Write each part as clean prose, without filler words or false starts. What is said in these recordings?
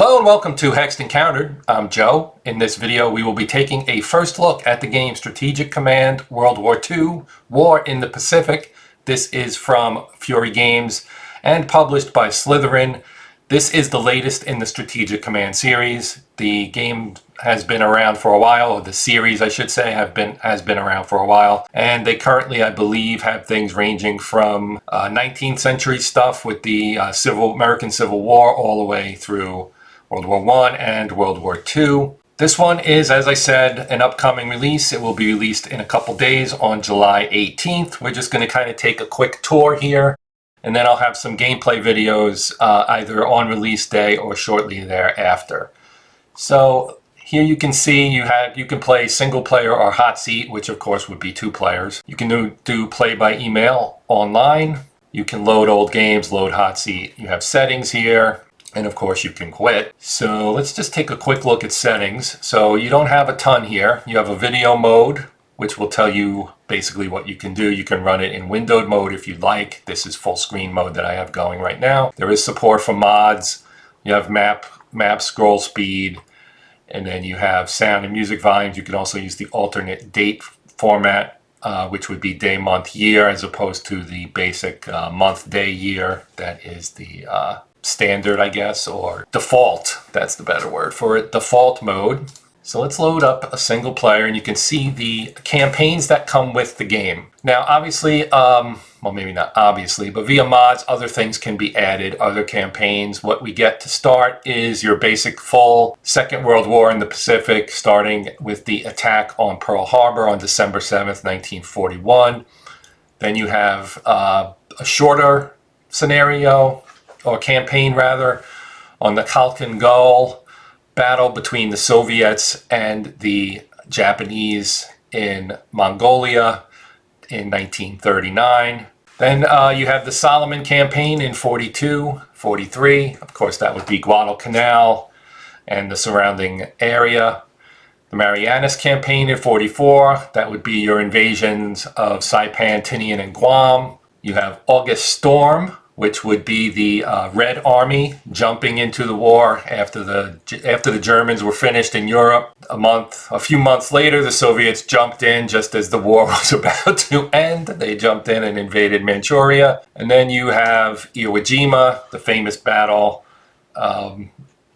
Hello and welcome to Hexed Encountered. I'm Joe. In this video we will be taking a first look at the game Strategic Command WWII, War in the Pacific. This is from Fury Games and published by Slitherine. This is the latest in the Strategic Command series. The game has been around for a while, or the series I should say has been around for a while, and they currently, I believe, have things ranging from 19th century stuff with the American Civil War all the way through World War I and World War II. This one is, as I said, an upcoming release. It will be released in a couple days on July 18th. We're just going to kind of take a quick tour here, and then I'll have some gameplay videos either on release day or shortly thereafter. So here you can see you can play single player or hot seat, which of course would be 2 players. You can do play by email online. You can load old games, load hot seat. You have settings here. And of course you can quit. So let's just take a quick look at settings. So you don't have a ton here. You have a video mode, which will tell you basically what you can do. You can run it in windowed mode if you'd like. This is full screen mode that I have going right now. There is support for mods. You have map scroll speed, and then you have sound and music volumes. You can also use the alternate date format, which would be day, month, year, as opposed to the basic month, day, year. That is the standard, I guess, or default. That's the better word for it. Default mode. So let's load up a single player, and you can see the campaigns that come with the game. Now, obviously, well, maybe not obviously, but via mods, other things can be added, other campaigns. What we get to start is your basic full Second World War in the Pacific, starting with the attack on Pearl Harbor on December 7th, 1941. Then you have a shorter scenario, or campaign rather, on the Khalkhin Gol, battle between the Soviets and the Japanese in Mongolia in 1939. Then you have the Solomon campaign in 42, 43. Of course, that would be Guadalcanal and the surrounding area. The Marianas campaign in 44. That would be your invasions of Saipan, Tinian, and Guam. You have August Storm, which would be the Red Army jumping into the war after the Germans were finished in Europe. A few months later, the Soviets jumped in just as the war was about to end. They jumped in and invaded Manchuria. And then you have Iwo Jima, the famous battle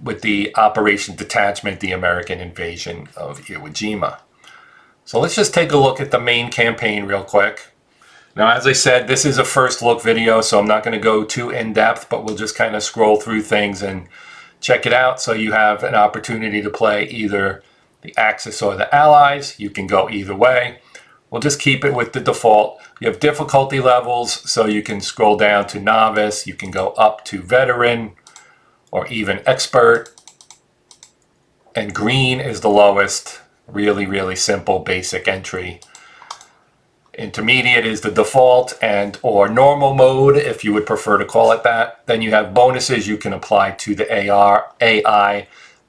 with the Operation Detachment, the American invasion of Iwo Jima. So let's just take a look at the main campaign real quick. Now, as I said, this is a first look video, so I'm not going to go too in depth, but we'll just kind of scroll through things and check it out. So you have an opportunity to play either the Axis or the Allies. You can go either way. We'll just keep it with the default. You have difficulty levels, so you can scroll down to novice. You can go up to veteran or even expert. And green is the lowest. Really, really simple, basic entry. Intermediate is the default, and or normal mode if you would prefer to call it that. Then you have bonuses you can apply to the AI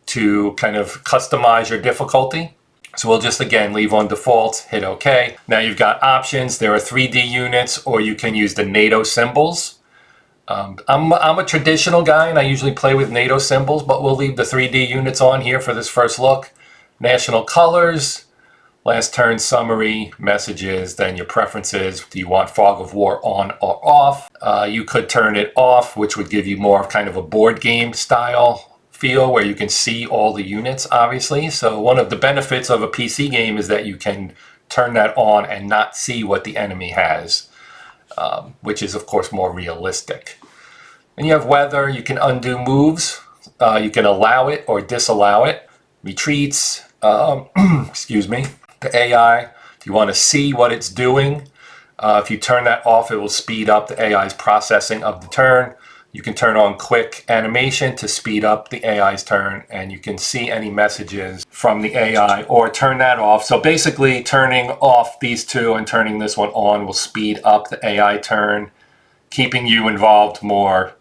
to kind of customize your difficulty. So we'll just again leave on default, hit OK. Now you've got options. There are 3D units, or you can use the NATO symbols. I'm a traditional guy and I usually play with NATO symbols, but we'll leave the 3D units on here for this first look. National colors. Last turn summary, messages, then your preferences. Do you want Fog of War on or off? You could turn it off, which would give you more of kind of a board game style feel where you can see all the units, obviously. So one of the benefits of a PC game is that you can turn that on and not see what the enemy has, which is of course more realistic. Then you have weather. You can undo moves. You can allow it or disallow it. Retreats, excuse me. The AI, if you want to see what it's doing, if you turn that off, it will speed up the AI's processing of the turn. You can turn on quick animation to speed up the AI's turn, and you can see any messages from the AI or turn that off. So basically turning off these two and turning this one on will speed up the AI turn, keeping you involved more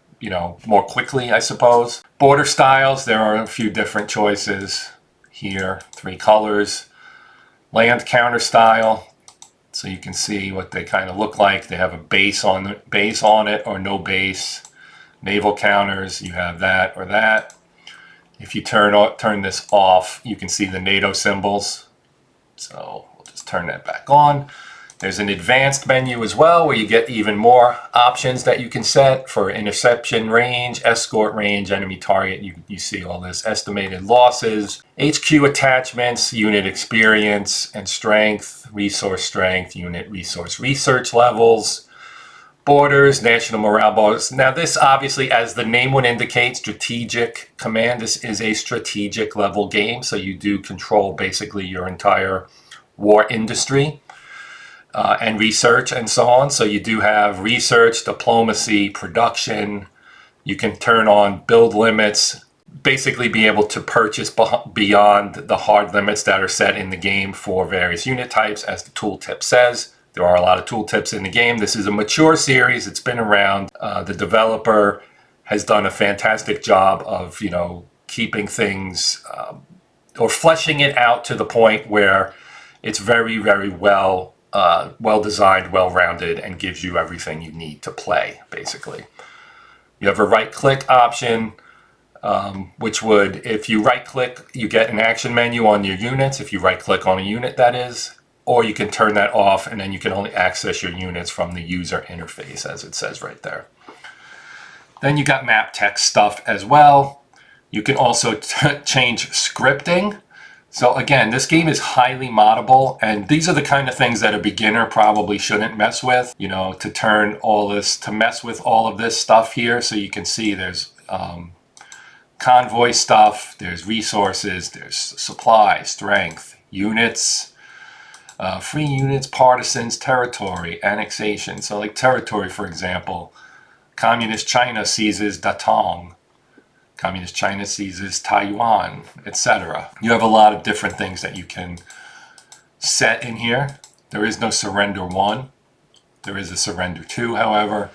quickly, I suppose. Border styles, there are a few different choices here, 3 colors. Land counter style, so you can see what they kind of look like. They have a base on it or no base. Naval counters, you have that or that. If you turn this off, you can see the NATO symbols. So we'll just turn that back on. There's an advanced menu as well where you get even more options that you can set for interception range, escort range, enemy target. You see all this, estimated losses, HQ attachments, unit experience and strength, unit resource research levels, borders, national morale borders. Now this obviously, as the name would indicate, Strategic Command, this is a strategic level game. So you do control basically your entire war industry. And research and so on. So you do have research, diplomacy, production. You can turn on build limits, basically be able to purchase beyond the hard limits that are set in the game for various unit types, as the tooltip says. There are a lot of tooltips in the game. This is a mature series. It's been around. The developer has done a fantastic job of, keeping things or fleshing it out to the point where it's very, very well designed, well-rounded, and gives you everything you need to play, basically. You have a right-click option, which would, if you right-click, you get an action menu on your units, if you right-click on a unit, that is, or you can turn that off, and then you can only access your units from the user interface, as it says right there. Then you got map text stuff as well. You can also change scripting. So again, this game is highly moddable, and these are the kind of things that a beginner probably shouldn't mess with, to mess with all of this stuff here. So you can see there's convoy stuff, there's resources, there's supply, strength, units, free units, partisans, territory, annexation. So like territory, for example, Communist China seizes Datong. Communist China seizes Taiwan, etc. You have a lot of different things that you can set in here. There is no surrender 1. There is a surrender 2, however.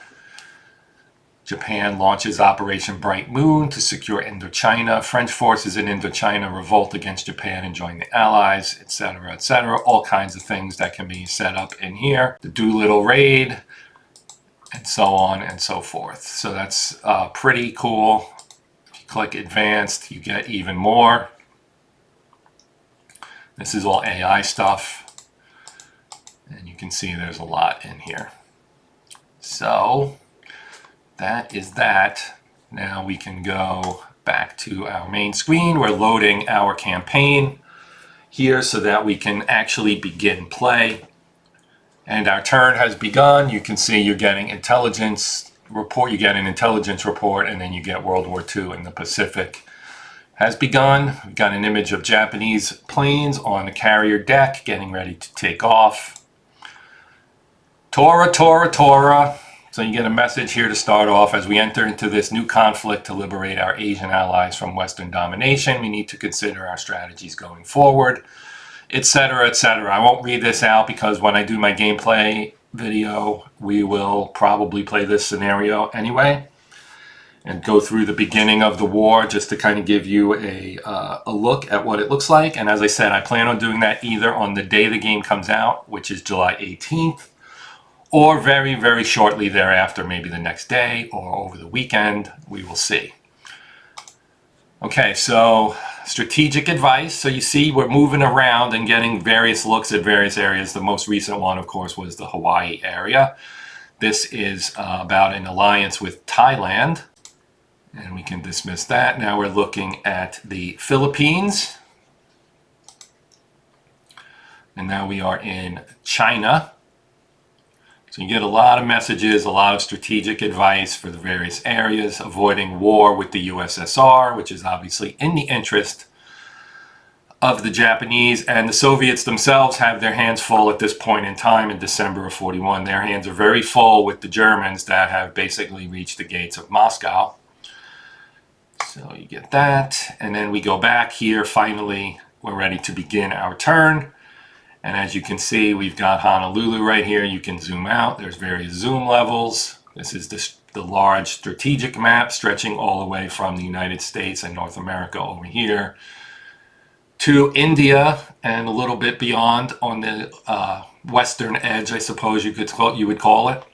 Japan launches Operation Bright Moon to secure Indochina. French forces in Indochina revolt against Japan and join the Allies, etc., etc. All kinds of things that can be set up in here. The Doolittle Raid, and so on and so forth. So that's pretty cool. Click advanced, you get even more. This is all AI stuff, and you can see there's a lot in here. So that is that. Now we can go back to our main screen. We're loading our campaign here so that we can actually begin play. And our turn has begun. You can see you're getting intelligence report, you get an intelligence report, and then you get World War II in the Pacific has begun. We've got an image of Japanese planes on the carrier deck getting ready to take off. Tora, Tora, Tora. So you get a message here to start off. As we enter into this new conflict to liberate our Asian allies from Western domination, we need to consider our strategies going forward, etc., etc. I won't read this out because when I do my gameplay video, we will probably play this scenario anyway and go through the beginning of the war just to kind of give you a look at what it looks like. And as I said, I plan on doing that either on the day the game comes out, which is July 18th, or very, very shortly thereafter, maybe the next day or over the weekend. We will see. Okay, so strategic advice. So you see we're moving around and getting various looks at various areas. The most recent one, of course, was the Hawaii area. This is about an alliance with Thailand, and we can dismiss that. Now we're looking at the Philippines, and now we are in China. So you get a lot of messages, a lot of strategic advice for the various areas, avoiding war with the USSR, which is obviously in the interest of the Japanese, and the Soviets themselves have their hands full at this point in time in December of 41. Their hands are very full with the Germans that have basically reached the gates of Moscow. So you get that, and then we go back here. Finally, we're ready to begin our turn. And as you can see, we've got Honolulu right here. You can zoom out. There's various zoom levels. This is the large strategic map stretching all the way from the United States and North America over here to India and a little bit beyond on the western edge, I suppose you would call it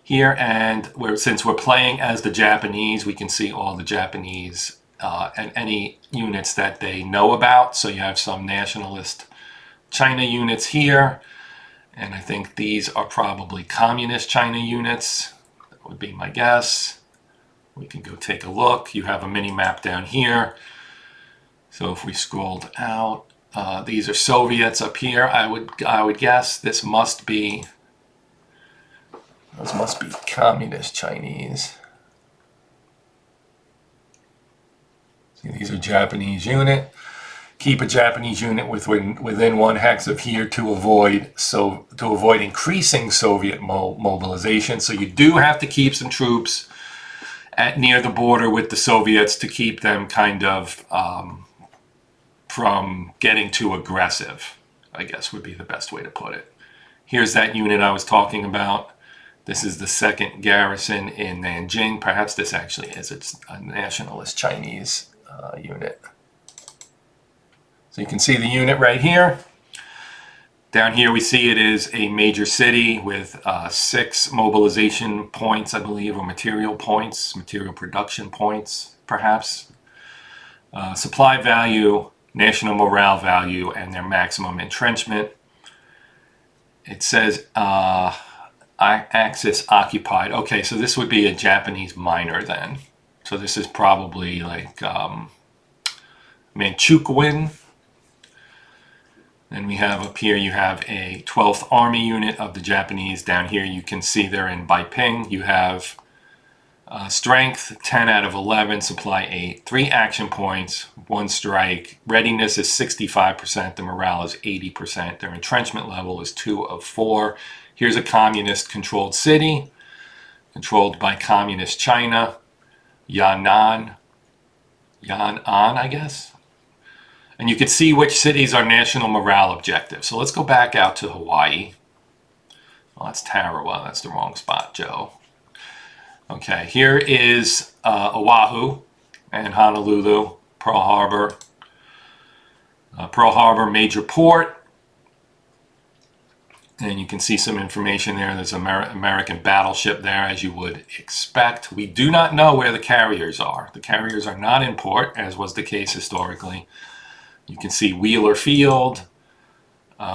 here. And since we're playing as the Japanese, we can see all the Japanese and any units that they know about. So you have some nationalist China units here, and I think these are probably communist China units. That would be my guess. We can go take a look. You have a mini map down here. So if we scrolled out, these are Soviets up here. I would guess those must be communist Chinese. See, these are Japanese unit. Keep a Japanese unit within 1 hex of here to avoid increasing Soviet mobilization. So you do have to keep some troops near the border with the Soviets to keep them kind of from getting too aggressive, I guess would be the best way to put it. Here's that unit I was talking about. This is the 2nd garrison in Nanjing. Perhaps this actually is a nationalist Chinese unit. So you can see the unit right here. Down here we see it is a major city with 6 mobilization points, I believe, or material production points, perhaps. Supply value, national morale value, and their maximum entrenchment. It says axis occupied. Okay, so this would be a Japanese minor then. So this is probably like Manchukuo. Then we have up here, you have a 12th Army unit of the Japanese. Down here you can see they're in Beiping. You have strength 10 out of 11, supply 8, 3 action points, 1 strike. Readiness is 65%, the morale is 80%. Their entrenchment level is 2 of 4. Here's a communist controlled city, controlled by communist China, Yan'an, I guess. And you can see which cities are national morale objectives. So let's go back out to Hawaii. Well, that's Tarawa. That's the wrong spot, Joe. Okay, here is Oahu and Honolulu, Pearl Harbor. Pearl Harbor, major port. And you can see some information there. There's an American battleship there, as you would expect. We do not know where the carriers are. The carriers are not in port, as was the case historically. You can see Wheeler Field.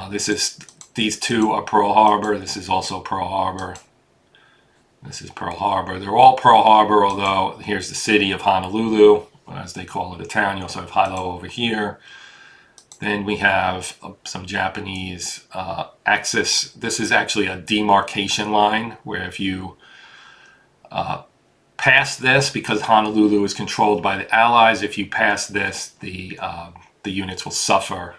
These two are Pearl Harbor. This is also Pearl Harbor. This is Pearl Harbor. They're all Pearl Harbor, although here's the city of Honolulu, as they call it, a town. You also have Hilo over here. Then we have some Japanese axis. This is actually a demarcation line, where if you pass this, because Honolulu is controlled by the Allies, if you pass this, the units will suffer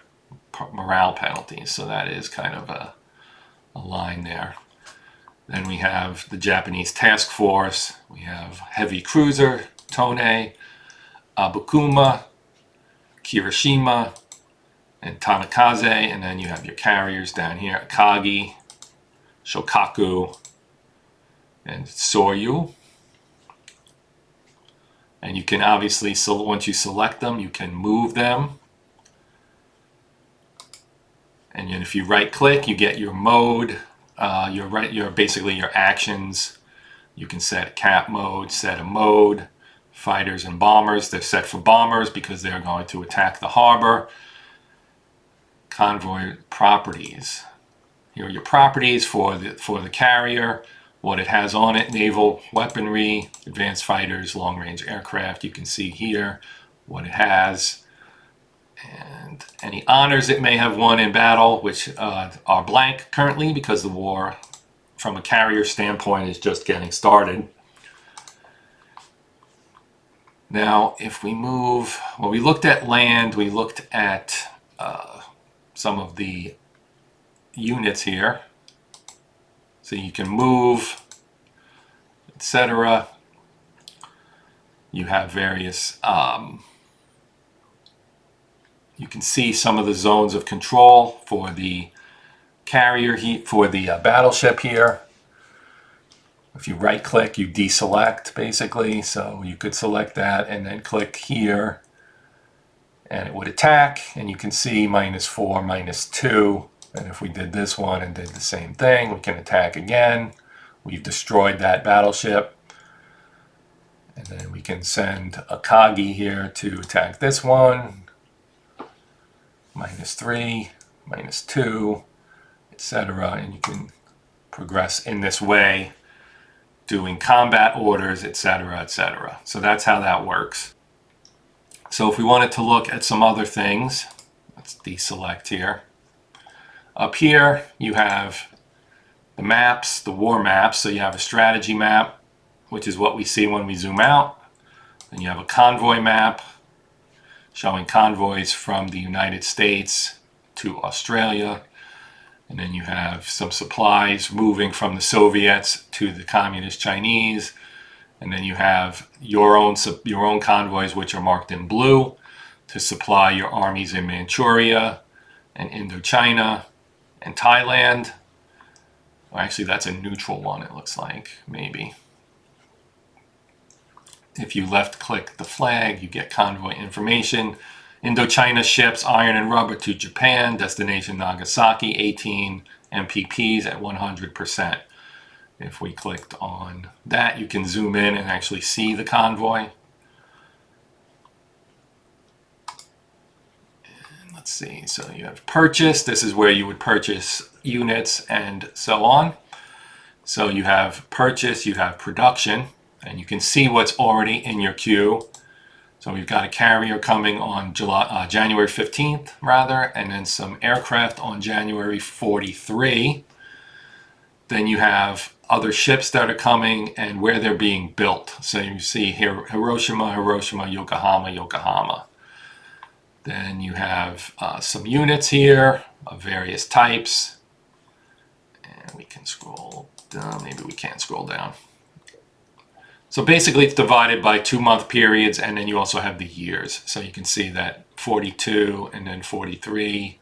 morale penalties. So that is kind of a line there. Then we have the Japanese task force. We have heavy cruiser, Tone, Abukuma, Kirishima, and Tanakaze. And then you have your carriers down here, Akagi, Shokaku, and Soryu. And you can obviously, once you select them, you can move them. And then if you right click, you get your mode, basically your actions. You can set cap mode, set a mode, fighters and bombers. They're set for bombers because they're going to attack the harbor. Convoy properties. Here are your properties for the carrier, what it has on it: naval weaponry, advanced fighters, long-range aircraft. You can see here what it has, and any honors it may have won in battle, which are blank currently because the war, from a carrier standpoint, is just getting started. Now, if we move, well, we looked at land, we looked at some of the units here. So you can move, etc. You have various, you can see some of the zones of control for the carrier, for the battleship here. If you right click, you deselect basically. So you could select that and then click here and it would attack, and you can see -4, -2. And if we did this one and did the same thing, we can attack again. We've destroyed that battleship. And then we can send a Kagi here to attack this one. -3, -2, etc. And you can progress in this way, doing combat orders, etc., etc. So that's how that works. So if we wanted to look at some other things, let's deselect here. Up here, you have the maps, the war maps. So you have a strategy map, which is what we see when we zoom out. Then you have a convoy map, showing convoys from the United States to Australia. And then you have some supplies moving from the Soviets to the Communist Chinese. And then you have your own convoys, which are marked in blue, to supply your armies in Manchuria and Indochina and Thailand. Well, actually, that's a neutral one, it looks like, maybe. If you left-click the flag, you get convoy information. Indochina ships iron and rubber to Japan, destination Nagasaki, 18 MPPs at 100%. If we clicked on that, you can zoom in and actually see the convoy. And let's see, so you have purchase. This is where you would purchase units and so on. So you have purchase, you have production, and you can see what's already in your queue. So we've got a carrier coming on January 15th, rather, and then some aircraft on January 43. Then you have other ships that are coming and where they're being built. So you see here Hiroshima, Hiroshima, Yokohama, Yokohama. Then you have some units here of various types. And we can scroll down. Maybe we can't scroll down. So basically it's divided by 2-month periods, and then you also have the years. So you can see that 42 and then 43.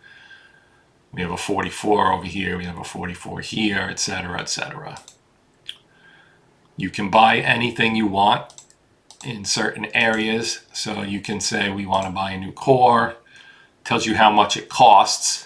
We have a 44 over here, we have a 44 here, etc., etc. You can buy anything you want in certain areas. So you can say we want to buy a new core. It tells you how much it costs.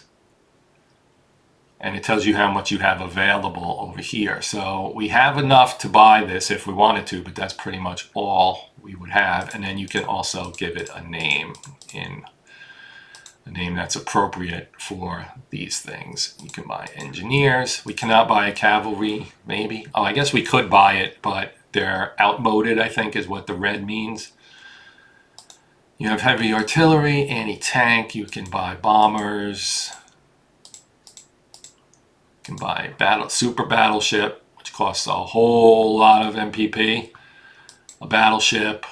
And it tells you how much you have available over here. So we have enough to buy this if we wanted to, but that's pretty much all we would have. And then you can also give it a name, a name that's appropriate for these things. You can buy engineers. We cannot buy a cavalry, maybe. Oh, I guess we could buy it, but they're outmoded, I think is what the red means. You have heavy artillery, anti-tank. You can buy bombers. You can buy super battleship, which costs a whole lot of MPP. A battleship,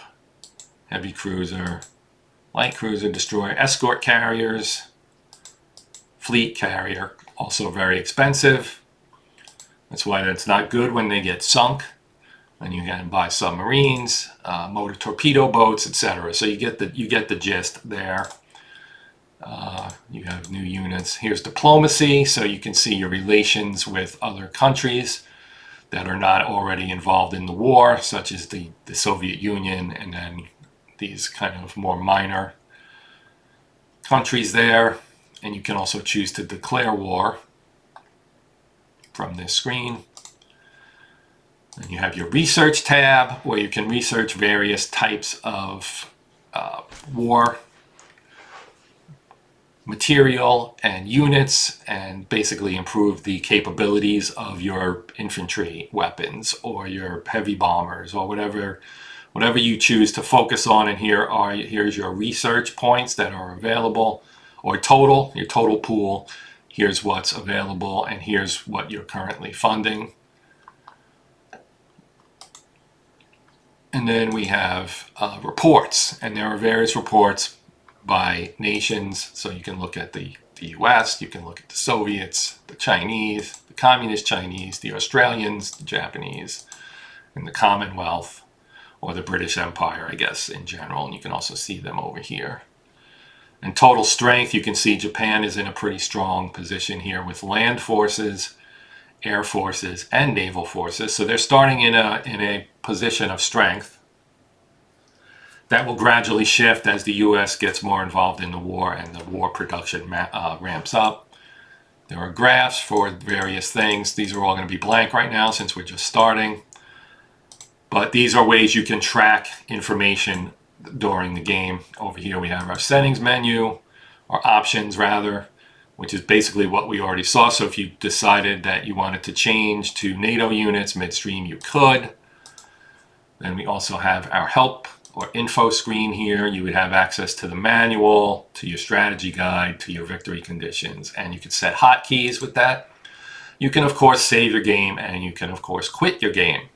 heavy cruiser, light cruiser, destroyer, escort carriers, fleet carrier, also very expensive. That's why it's not good when they get sunk. And you can buy submarines, motor torpedo boats, etc. So you get the gist there. You have new units. Here's diplomacy, so you can see your relations with other countries that are not already involved in the war, such as the Soviet Union, and then these kind of more minor countries there. And you can also choose to declare war from this screen. And you have your research tab, where you can research various types of war material and units, and basically improve the capabilities of your infantry weapons or your heavy bombers or whatever you choose to focus on. And here's your research points that are available, or your total pool. Here's what's available, and here's what you're currently funding. And then we have reports, and there are various reports by nations. So you can look at the US, you can look at the Soviets, the Chinese, the Communist Chinese, the Australians, the Japanese, and the Commonwealth, or the British Empire, I guess, in general. And you can also see them over here. And total strength, you can see Japan is in a pretty strong position here with land forces, air forces, and naval forces. So they're starting in a position of strength. That will gradually shift as the U.S. gets more involved in the war and the war production ramps up. There are graphs for various things. These are all going to be blank right now since we're just starting. But these are ways you can track information during the game. Over here we have our settings menu, or options rather, which is basically what we already saw. So if you decided that you wanted to change to NATO units midstream, you could. Then we also have our help or info screen here. You would have access to the manual, to your strategy guide, to your victory conditions, and you can set hotkeys with that. You can of course save your game, and you can of course quit your game.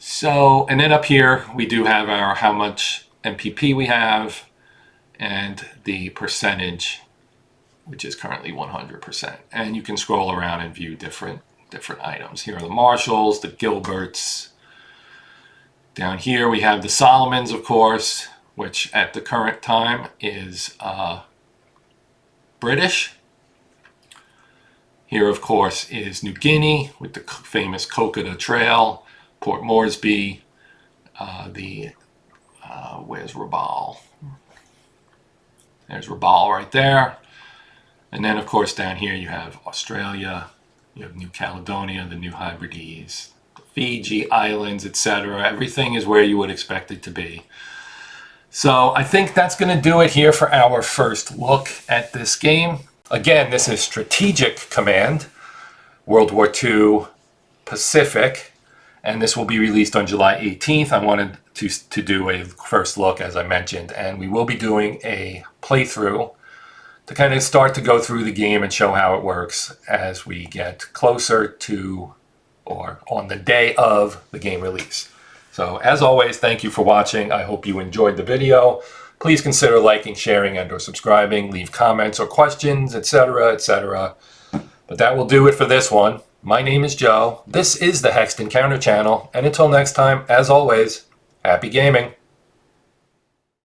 So, and then up here we do have our how much MPP we have and the percentage, which is currently 100%. And you can scroll around and view different items. Here are the Marshalls, the Gilberts. Down here we have the Solomons, of course, which at the current time is British. Here, of course, is New Guinea with the famous Kokoda Trail, Port Moresby, where's Rabaul? There's Rabaul right there. And then, of course, down here you have Australia, you have New Caledonia, the New Hebrides, the Fiji Islands, etc. Everything is where you would expect it to be. So I think that's going to do it here for our first look at this game. Again, this is Strategic Command, World War II Pacific, and this will be released on July 18th. I wanted to do a first look, as I mentioned, and we will be doing a playthrough to kind of start to go through the game and show how it works as we get closer to or on the day of the game release. So as always, thank you for watching. I hope you enjoyed the video. Please consider liking, sharing, and or subscribing. Leave comments or questions, etc., etc. But that will do it for this one. My name is Joe. This is the Hexed Encounter channel. And until next time, as always, happy gaming.